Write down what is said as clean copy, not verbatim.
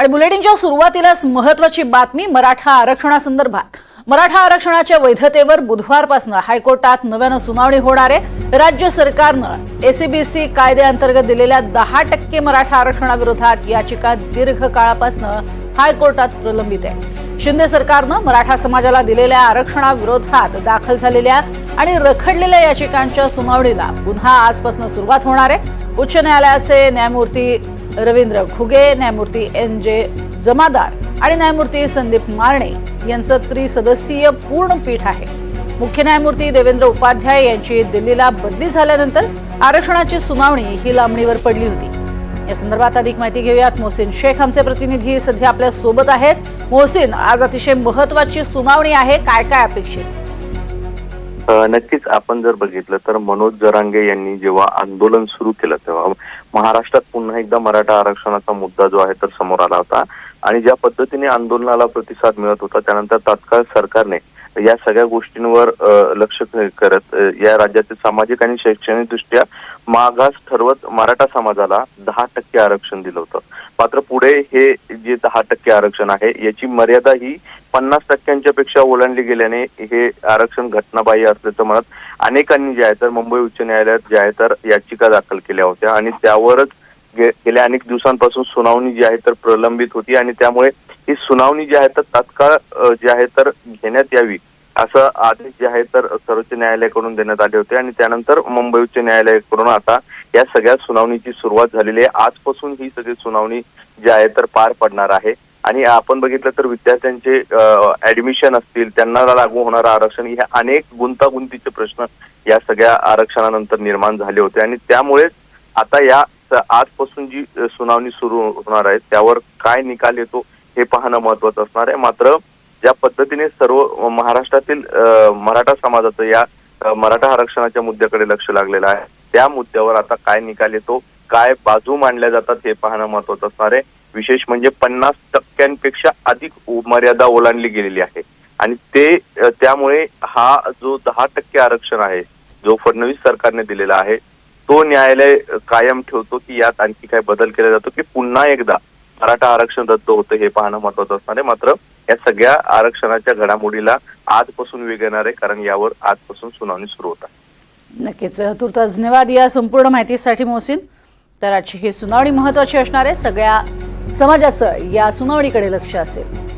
आणि बुलेटिनच्या सुरुवातीलाच महत्त्वाची बातमी मराठा आरक्षणासंदर्भात। मराठा आरक्षणाच्या वैधतेवर बुधवारपासून हायकोर्टात नव्यानं सुनावणी होणार आहे। राज्य सरकारनं एसईबीसी कायद्याअंतर्गत दिलेल्या 10% मराठा आरक्षणाविरोधात याचिका दीर्घ काळापासून हायकोर्टात प्रलंबित आहे। शिंदे सरकारनं मराठा समाजाला दिलेल्या आरक्षणाविरोधात दाखल झालेल्या आणि रखडलेल्या याचिकांच्या सुनावणीला पुन्हा आजपासून सुरुवात होणार आहे। उच्च न्यायालयाचे न्यायमूर्ती रवींद्र घुगे, न्यायमूर्ती एन.जे. जमादार आणि न्यायमूर्ती संदीप मारणे यांचं त्रिसदस्यीय पूर्ण पीठ आहे। मुख्य न्यायमूर्ती देवेंद्र उपाध्याय यांची दिल्लीला बदली झाल्यानंतर आरक्षणाची सुनावणी ही लांबणीवर पडली होती। या संदर्भात अधिक माहिती घेऊयात। मोहसिन शेख आमचे प्रतिनिधी सध्या आपल्या सोबत आहेत। मोहसिन, आज अतिशय महत्त्वाची सुनावणी आहे, काय काय अपेक्षित? नक्कीच आपण जर बघितलं तर मनोज जरांगे यांनी जेव्हा आंदोलन सुरू केलं तेव्हा महाराष्ट्रात पुन्हा एकदा मराठा आरक्षणाचा मुद्दा जो आहे तर समोर आला होता आणि ज्या पद्धतीने आंदोलनाला प्रतिसाद मिळत होता त्यानंतर तात्काळ सरकारने या सगळ्या गोष्टींवर लक्ष करत या राज्यातील सामाजिक आणि शैक्षणिक दृष्ट्या मागास ठरवत मराठा समाजाला 10% आरक्षण दिलं होतं। मात्र पुढे हे जे 10% आरक्षण आहे याची मर्यादा ही 50% पेक्षा ओलांडली गेल्याने हे आरक्षण घटनाबाह्य असल्याचं म्हणत अनेकांनी जे आहे तर मुंबई उच्च न्यायालयात जे आहे तर याचिका दाखल केल्या होत्या आणि त्यावरच गेल्या अनेक दिवसांपासून सुनावणी जी आहे तर प्रलंबित होती आणि त्यामुळे ही सुनावणी जी आहे तर तात्काळ जे आहे तर घेण्यात यावी असं आदेश जे आहे तर सर्वोच्च न्यायालयाकडून देण्यात आले होते आणि त्यानंतर मुंबई उच्च न्यायालयाकडून आता या सगळ्या सुनावणीची सुरुवात झालेली आहे। आजपासून ही सगळी सुनावणी जी आहे तर पार पडणार आहे आणि आपण बघितलं तर विद्यार्थ्यांचे ऍडमिशन असतील, त्यांना लागू होणारं आरक्षण, हे अनेक गुंतागुंतीचे प्रश्न या सगळ्या आरक्षणानंतर निर्माण झाले होते आणि त्यामुळेच आता या आजपासून जी सुनावणी सुरू होणार आहे त्यावर काय निकाल येतो हे पाहणं महत्वाचं असणार आहे। मात्र ज्या पद्धतीने सर्व महाराष्ट्रातील मराठा समाजाचं या मराठा आरक्षणाच्या मुद्द्याकडे लक्ष लागलेलं आहे, त्या मुद्द्यावर आता काय निकाल येतो, काय बाजू मांडल्या जातात हे पाहणं महत्वाचं असणार आहे। विशेष म्हणजे 50% अधिक मर्यादा ओलांडली गेलेली आहे आणि त्यामुळे हा जो 10% आरक्षण आहे जो फडणवीस सरकारने दिलेला आहे तो न्यायालय कायम ठेवतो की यात आणखी काय बदल केला जातो की पुन्हा एकदा मराठा आरक्षण रद्द होतं हे पाहणं महत्वाचं असणार आहे। मात्र या सगळ्या आरक्षणाच्या घडामोडीला आजपासून वेग येणार आहे कारण यावर आजपासून सुनावणी सुरू होत आहे। नक्कीच, तुर्तास धन्यवाद या संपूर्ण माहितीसाठी मोहसिन। तर आजची ही सुनावणी महत्त्वाची असणार आहे, सगळ्या समाजाचं या सुनावणीकडे लक्ष असेल।